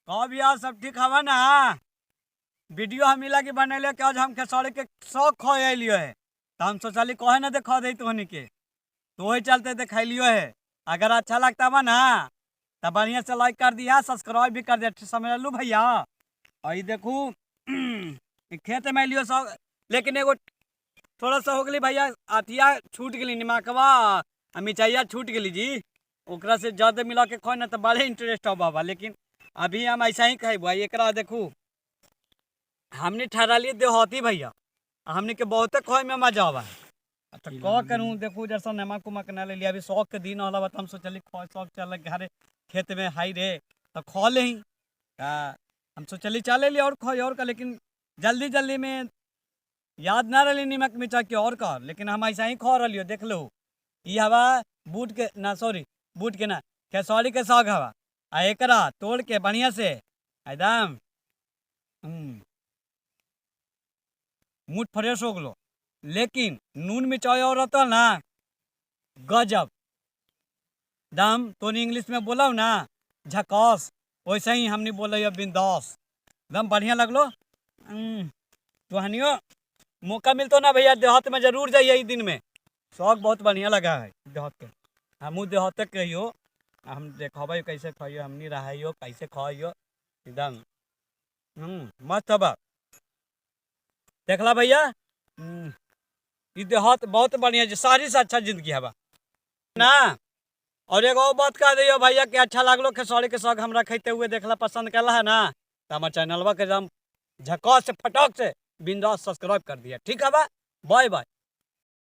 कहो भैया सब ठीक हवा ना। वीडियो हम मिला के बनैले के आज हम खेसारी के शौक खोलियो है तो हम सोचली कहे ना देखा दे तोहनी के तो वही चलते दिखैलियो है। अगर अच्छा लगता बा ना तो बढ़िया से लाइक कर दिया, सब्सक्राइब भी कर दिया, समझ लू भैया। और ये देखू खेत में लियो सब, लेकिन एगो थोड़ा सा हो गई भैया, अथिया छूट गई निमकवा मिर्चाइया छूट गई जी। ओकरा से ज्यादा मिला के खोए ना तो बड़े इंटरेस्ट हो बाबा, लेकिन अभी हम ऐसा ही कहे भाई। एक देखू हमने ठहरा लिए देहाती भैया, हमने के बहुते खोए में मजा आवा है। तो कह करूँ देखू जैसा नमक उमक न ले लिया, अभी शौक के दिन होला तो हम सोचली खो शौक चल घरे खेत में हाई रे तो खो ले ही। हम सोचली चले लिया और खोए और का, लेकिन जल्दी जल्दी में याद ना रही निमक मिर्चा के और का, लेकिन हम ऐसा ही खो रही देख लो। ये हवा बूट के ना, सॉरी बूट के ना, खेसारी के साग हवा। आ एकरा तोड़ के बढ़िया से एकदम मूड फ्रेश हो गलो, लेकिन नून मिर्चाई और रहता ना गजब दम। तो इंग्लिश में बोला ना झकास, वैसे ही हमने बोले बिंदास, एकदम बढ़िया लगलो। तो हनियो मौका मिलतो ना भैया देहात में जरूर जाइए। दिन में शौक बहुत बढ़िया लगा है देहात के, हमू देहात के कहियो हम देखो कैसे खाइयो, हमनी रहियो कैसे खाइयो एकदम मस्त बा। देखला भैया ये देहात बहुत बढ़िया जी, सारी से अच्छा जिंदगी है बा ना। और एगो बात कह दियो भैया कि अच्छा लगलो खेसारी के साग हमरा खाते हुए देखला पसंद कला है ना, तो हमारे चैनलवा के एकदम झकास से फटाक से बिंदास सब्सक्राइब कर दिया। ठीक है बा, बाय बाय।